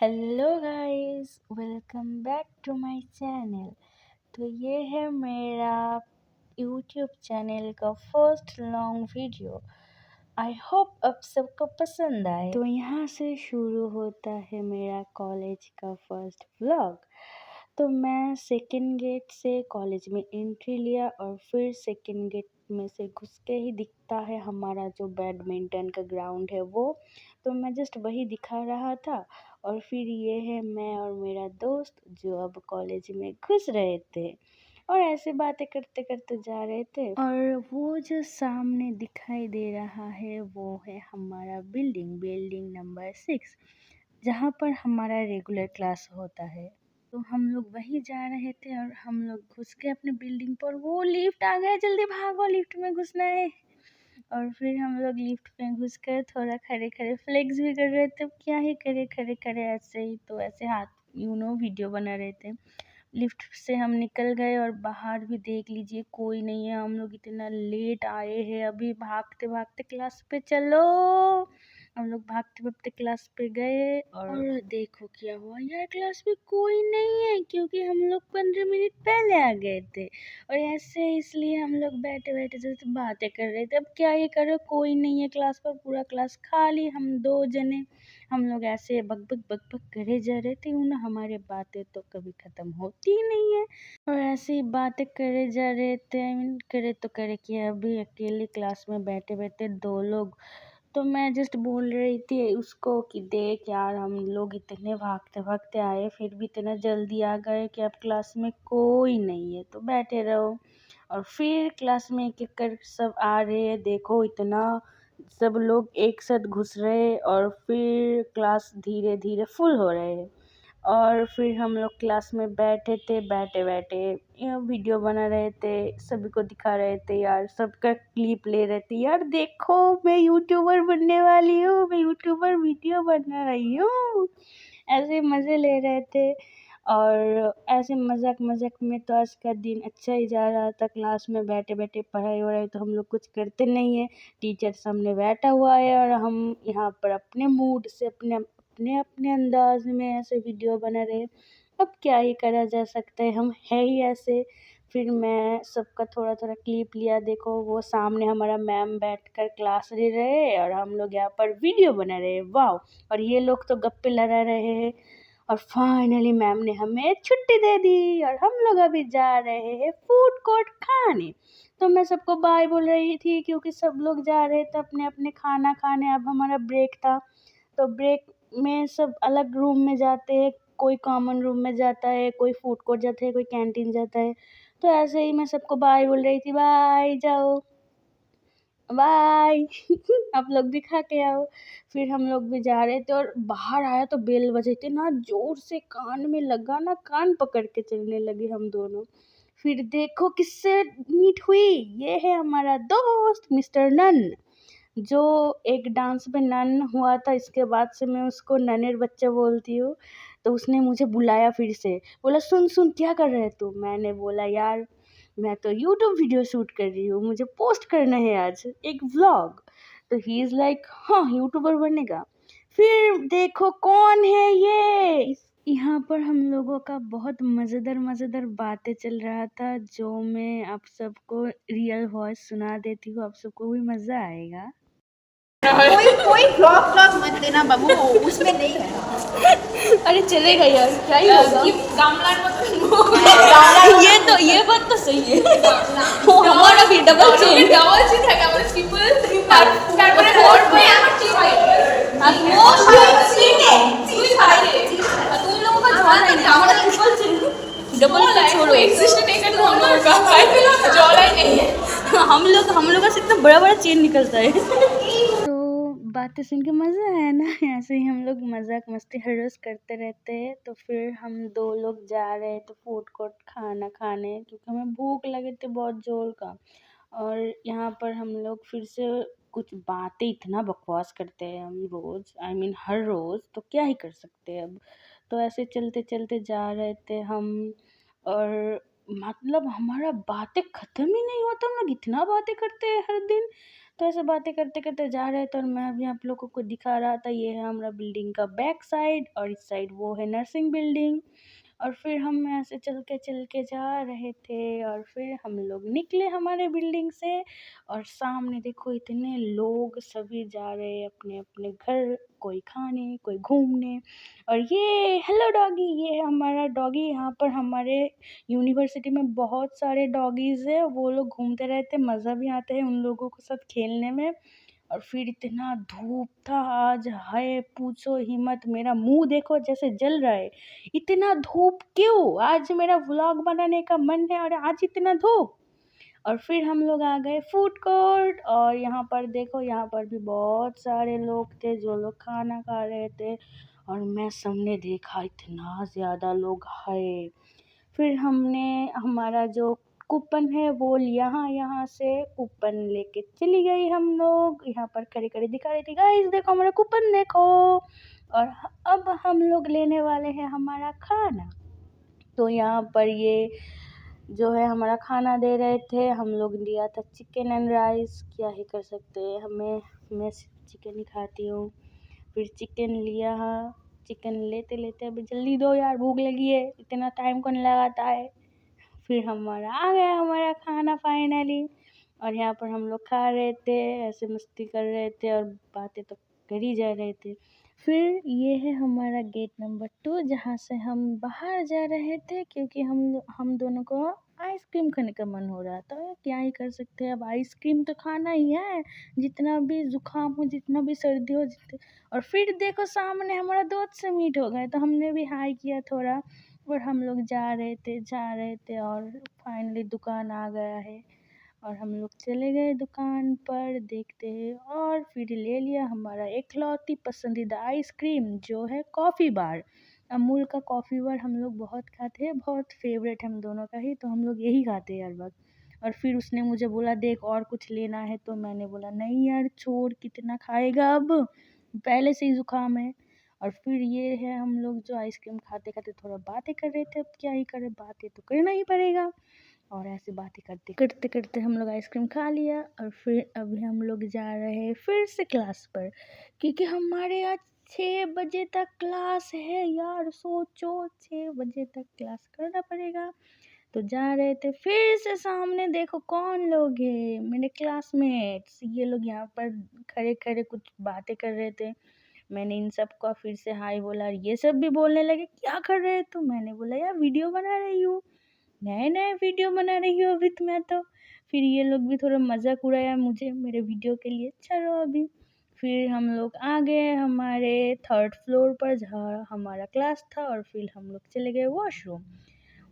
Hello guys, welcome back to my channel. तो ये है मेरा यूट्यूब चैनल का first long video. I hope आप सबको पसंद आए। तो यहाँ से शुरू होता है मेरा कॉलेज का फर्स्ट व्लॉग। तो मैं सेकेंड गेट से कॉलेज में एंट्री लिया और फिर सेकेंड गेट में से घुस के ही दिखता है हमारा जो बैडमिंटन का ग्राउंड है वो। तो मैं जस्ट वही दिखा रहा था और फिर ये है मैं और मेरा दोस्त जो अब कॉलेज में घुस रहे थे और ऐसे बातें करते करते जा रहे थे। और वो जो सामने दिखाई दे रहा है वो है हमारा बिल्डिंग नंबर 6, जहाँ पर हमारा रेगुलर क्लास होता है। तो हम लोग वही जा रहे थे और हम लोग घुस के अपने बिल्डिंग पर, वो लिफ्ट आ गया, जल्दी भागो, लिफ्ट में घुसना है। और फिर हम लोग लिफ्ट में घुस कर थोड़ा खड़े खड़े फ्लेक्स भी कर रहे थे। क्या ही करे, खड़े खड़े ऐसे ही, तो ऐसे हाथ वीडियो बना रहे थे। लिफ्ट से हम निकल गए और बाहर भी देख लीजिए कोई नहीं है। हम लोग इतना लेट आए हैं, अभी भागते भागते क्लास पे चलो। हम लोग भागते भागते क्लास पे गए और देखो क्या हुआ, यार क्लास में कोई नहीं है क्योंकि हम लोग 15 मिनट पहले आ गए थे। और ऐसे इसलिए हम लोग बैठे बैठे जैसे बातें कर रहे थे। अब क्या ही करो, कोई नहीं है क्लास पर, पूरा क्लास खाली, हम 2 जने। हम लोग ऐसे बक बक करे जा रहे थे ना, हमारे बातें तो कभी खत्म होती ही नहीं है। और ऐसे ही बातें करे जा रहे थे। करे तो करे कि अभी अकेले क्लास में बैठे बैठे 2 लोग। तो मैं जस्ट बोल रही थी उसको कि देख यार, हम लोग इतने भागते भागते आए फिर भी इतना जल्दी आ गए कि अब क्लास में कोई नहीं है, तो बैठे रहो। और फिर क्लास में एक एक कर सब आ रहे हैं, देखो इतना सब लोग एक साथ घुस रहे और फिर क्लास धीरे धीरे फुल हो रहे हैं। और फिर हम लोग क्लास में बैठे थे, बैठे बैठे वीडियो बना रहे थे, सभी को दिखा रहे थे यार, सबका क्लिप ले रहे थे, यार देखो मैं यूट्यूबर बनने वाली हूँ, मैं यूट्यूबर वीडियो बना रही हूँ। ऐसे मज़े ले रहे थे और ऐसे मजाक मजाक में तो आज का दिन अच्छा ही जा रहा था। क्लास में बैठे बैठे पढ़ाई वढ़ाई तो हम लोग कुछ करते नहीं है, टीचर सामने बैठा हुआ है और हम यहाँ पर अपने मूड से अपने अपने अपने अंदाज में ऐसे वीडियो बना रहे। अब क्या ही करा जा सकता है, हम है ही ऐसे। फिर मैं सबका थोड़ा थोड़ा क्लिप लिया, देखो वो सामने हमारा मैम बैठकर क्लास ले रहे हैं और हम लोग यहाँ पर वीडियो बना रहे हैं, वाह। और ये लोग तो गप्पे लड़ा रहे हैं। और फाइनली मैम ने हमें छुट्टी दे दी और हम लोग अभी जा रहे हैं फूड कोर्ट खाने। तो मैं सबको बाय बोल रही थी क्योंकि सब लोग जा रहे थे अपने अपने खाना खाने। अब हमारा ब्रेक था, तो ब्रेक में सब अलग रूम में जाते हैं, कोई कॉमन रूम में जाता है, कोई फूड कोर्ट जाता है, कोई कैंटीन जाता है। तो ऐसे ही मैं सबको बाय बोल रही थी, बाय जाओ, बाय आप लोग भी खा के आओ। फिर हम लोग भी जा रहे थे और बाहर आया तो बेल बजे थे ना, जोर से कान में लगा ना, कान पकड़ के चलने लगे हम दोनों। फिर देखो किससे मीट हुई, ये है हमारा दोस्त मिस्टर नन, जो एक डांस में नन हुआ था। इसके बाद से मैं उसको ननेर बच्चा बोलती हूँ। तो उसने मुझे बुलाया, फिर से बोला सुन सुन क्या कर रहे तू। मैंने बोला यार मैं तो यूट्यूब वीडियो शूट कर रही हूँ, मुझे पोस्ट करना है आज एक व्लॉग। तो ही इज़ लाइक हाँ यूट्यूबर बनेगा। फिर देखो कौन है ये। यहाँ पर हम लोगों का बहुत मज़ेदार मज़ेदार बातें चल रहा था, जो मैं आप सबको रियल वॉइस सुना देती हूँ, आप सबको भी मज़ा आएगा। कोई कोई ब्लॉग ब्लॉग मत देना बाबू, उसमें नहीं है। अरे चलेगा यार, क्या ही होगा। ये बात तो सही है। हमारा भी डबल चेन हम लोग का से इतना बड़ा बड़ा चेन निकलता है। तो बातें सुन के मज़ा आया ना। ऐसे ही हम लोग मजाक मस्ती हर रोज़ करते रहते हैं। तो फिर हम 2 लोग जा रहे थे फूड कोर्ट खाना खाने, क्योंकि हमें भूख लगे थे बहुत जोर का। और यहाँ पर हम लोग फिर से कुछ बातें इतना बकवास करते हैं हम रोज़, हर रोज़, तो क्या ही कर सकते हैं अब। तो ऐसे चलते चलते जा रहे थे हम और मतलब हमारा बातें ख़त्म ही नहीं होता, हम लोग इतना बातें करते हैं हर दिन। तो ऐसे बातें करते करते जा रहे थे और मैं अभी आप लोगों को दिखा रहा था, ये है हमारा बिल्डिंग का बैक साइड और इस साइड वो है नर्सिंग बिल्डिंग। और फिर हम ऐसे चल के जा रहे थे और फिर हम लोग निकले हमारे बिल्डिंग से और सामने देखो इतने लोग सभी जा रहे हैं अपने अपने घर, कोई खाने कोई घूमने। और ये हेलो डॉगी, ये है हमारा डॉगी। यहाँ पर हमारे यूनिवर्सिटी में बहुत सारे डॉगीज़ है, वो लोग घूमते रहते, मज़ा भी आता है उन लोगों के साथ खेलने में। और फिर इतना धूप था आज, हाय पूछो ही मत, मेरा मुंह देखो जैसे जल रहा है। इतना धूप क्यों? आज मेरा व्लॉग बनाने का मन है और आज इतना धूप। और फिर हम लोग आ गए फूड कोर्ट और यहाँ पर देखो, यहाँ पर भी बहुत सारे लोग थे जो लोग खाना खा रहे थे। और मैं सबने देखा इतना ज़्यादा लोग है। फिर हमने हमारा जो कूपन है वो यहाँ यहाँ से कूपन लेके चली गई। हम लोग यहाँ पर खड़े खड़े दिखा रही थी, गाइस देखो हमारा कूपन देखो। और अब हम लोग लेने वाले हैं हमारा खाना। तो यहाँ पर ये जो है हमारा खाना दे रहे थे, हम लोग लिया था चिकन एंड राइस। क्या ही कर सकते हैं, मैं चिकन ही खाती हूँ। फिर चिकन लिया, चिकन लेते लेते अभी जल्दी दो यार, भूख लगी है, इतना टाइम कौन लगाता है। फिर हमारा आ गया हमारा खाना फाइनली। और यहाँ पर हम लोग खा रहे थे, ऐसे मस्ती कर रहे थे और बातें तो कर ही जा रहे थे। फिर ये है हमारा गेट नंबर 2 जहाँ से हम बाहर जा रहे थे, क्योंकि हम दोनों को आइसक्रीम खाने का मन हो रहा था। क्या ही कर सकते हैं, अब आइसक्रीम तो खाना ही है, जितना भी जुकाम हो जितना भी सर्दी हो और फिर देखो सामने हमारा दोस्त से मीट हो गए तो हमने भी हाई किया थोड़ा। और हम लोग जा रहे थे और फाइनली दुकान आ गया है और हम लोग चले गए दुकान पर देखते हैं और फिर ले लिया हमारा एकलौती पसंदीदा आइसक्रीम जो है कॉफ़ी बार। अमूल का कॉफ़ी बार हम लोग बहुत खाते हैं, बहुत फेवरेट हम दोनों का ही, तो हम लोग यही खाते हैं हर वक्त। और फिर उसने मुझे बोला देख और कुछ लेना है, तो मैंने बोला नहीं यार छोड़, कितना खाएगा अब, पहले से ही ज़ुकाम है। और फिर ये है हम लोग जो आइसक्रीम खाते खाते थोड़ा बातें कर रहे थे, अब क्या ही करें, बातें तो करना ही पड़ेगा। और ऐसे बातें करते करते करते हम लोग आइसक्रीम खा लिया और फिर अभी हम लोग जा रहे हैं फिर से क्लास पर, क्योंकि हमारे आज 6 बजे तक क्लास है यार, सोचो 6 बजे तक क्लास करना पड़ेगा। तो जा रहे थे, फिर से सामने देखो कौन लोग हैं, मेरे क्लासमेट्स, ये लोग यहाँ पर खड़े खड़े कुछ बातें कर रहे थे। मैंने इन सब को फिर से हाय बोला और ये सब भी बोलने लगे क्या कर रहे हो तुम, मैंने बोला यार वीडियो बना रही हूँ, नए नए वीडियो बना रही हूँ अभी तो मैं तो। फिर ये लोग भी थोड़ा मजाक उड़ाया मुझे मेरे वीडियो के लिए, चलो अभी। फिर हम लोग आ गए हमारे 3rd फ्लोर पर जहाँ हमारा क्लास था और फिर हम लोग चले गए वॉशरूम।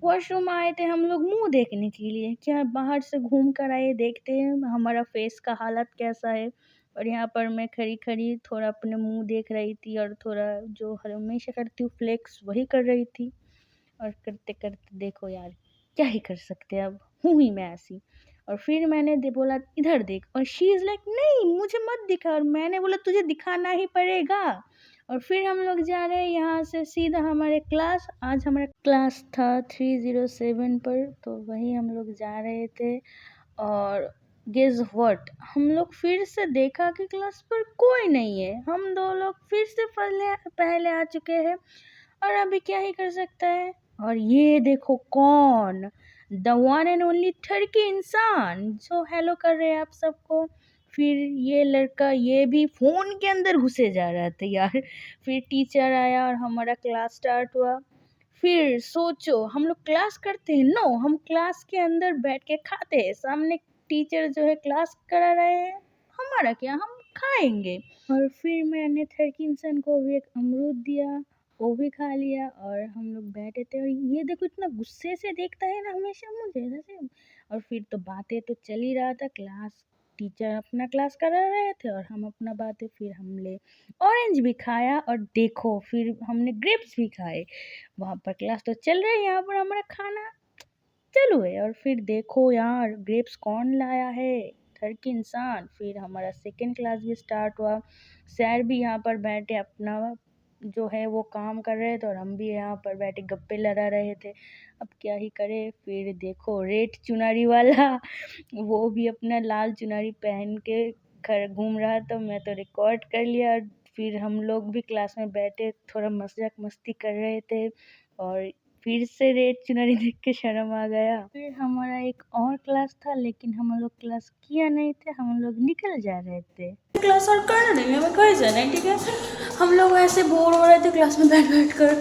वॉशरूम आए थे हम लोग मुंह देखने के लिए, क्या बाहर से घूम कर आए, देखते हैं हमारा फेस का हालत कैसा है। और यहाँ पर मैं खड़ी खड़ी थोड़ा अपने मुंह देख रही थी और थोड़ा जो हमेशा करती हूँ फ्लेक्स वही कर रही थी। और करते करते देखो यार क्या ही कर सकते हैं, अब हूँ ही मैं ऐसी। और फिर मैंने बोला इधर देख, और शी इज़ लाइक नहीं मुझे मत दिखा, और मैंने बोला तुझे दिखाना ही पड़ेगा। और फिर हम लोग जा रहे हैं यहाँ से सीधा हमारे क्लास, आज हमारा क्लास था 307 पर, तो वही हम लोग जा रहे थे। और गेस व्हाट, हम लोग फिर से देखा कि क्लास पर कोई नहीं है, हम दो लोग फिर से पहले आ चुके हैं और अभी क्या ही कर सकता है। और ये देखो कौन, द वन एंड ओनली ठरकी इंसान जो हेलो कर रहे हैं आप सबको। फिर ये लड़का ये भी फोन के अंदर घुसे जा रहा था यार। फिर टीचर आया और हमारा क्लास स्टार्ट हुआ। फिर सोचो हम लोग क्लास करते हैं, नो हम क्लास के अंदर बैठ के खाते हैं, सामने टीचर जो है क्लास करा रहे हैं, हमारा क्या, हम खाएंगे। और फिर मैंने थर्किंसन को भी एक अमरूद दिया, वो भी खा लिया और हम लोग बैठे थे। और ये देखो इतना गुस्से से देखता है ना हमेशा मुझे जैसे। और फिर तो बातें तो चल ही रहा था, क्लास टीचर अपना क्लास करा रहे थे और हम अपना बातें, फिर हमने ऑरेंज भी खाया और देखो फिर हमने ग्रेप्स भी खाए। वहाँ पर क्लास तो चल रही है, यहाँ पर हमारा खाना चालू है। और फिर देखो यार ग्रेप्स कौन लाया है, थर्की इंसान। फिर हमारा सेकेंड क्लास भी स्टार्ट हुआ, सर भी यहाँ पर बैठे अपना जो है वो काम कर रहे थे और हम भी यहाँ पर बैठे गप्पे लड़ा रहे थे, अब क्या ही करे। फिर देखो रेड चुनरी वाला वो भी अपना लाल चुनरी पहन के घूम रहा तो मैं तो रिकॉर्ड कर लिया। फिर हम लोग भी क्लास में बैठे थोड़ा मजाक मस्ती कर रहे थे और फिर से रेड चुनरी देख के शर्म आ गया। फिर हमारा एक और क्लास था लेकिन हम लोग क्लास किया नहीं थे, हम लोग निकल जा रहे थे। क्लास और करना नहीं, हमें कहीं जाना है, ठीक है। हम लोग ऐसे बोर हो रहे थे क्लास में बैठ बैठ कर,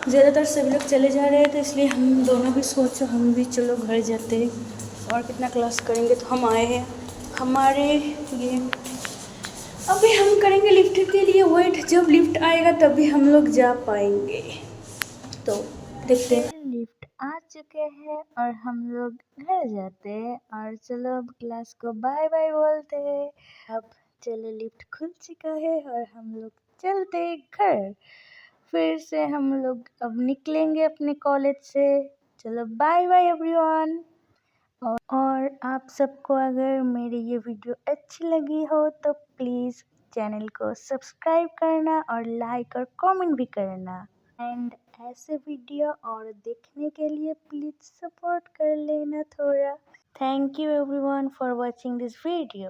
ज़्यादातर सभी लोग चले जा रहे थे, इसलिए हम दोनों भी सोचा हम भी चलो घर जाते और कितना क्लास करेंगे। तो हम आए हैं हमारे ये, अभी हम करेंगे लिफ्ट के लिए वेट, जब लिफ्ट आएगा तभी हम लोग जा पाएंगे। तो देखते हैं। लिफ्ट आ चुके हैं और हम लोग घर जाते हैं और चलो अब क्लास को बाय बाय बोलते हैं। अब चलो लिफ्ट खुल चुका है और हम लोग चलते हैं घर। फिर से हम लोग अब निकलेंगे अपने कॉलेज से। चलो बाय बाय एवरीवन। और आप सबको अगर मेरी ये वीडियो अच्छी लगी हो तो प्लीज़ चैनल को सब्सक्राइब करना और लाइक और कमेंट भी करना। एंड ऐसे वीडियो और देखने के लिए प्लीज़ सपोर्ट कर लेना थोड़ा। Thank you everyone for watching this video.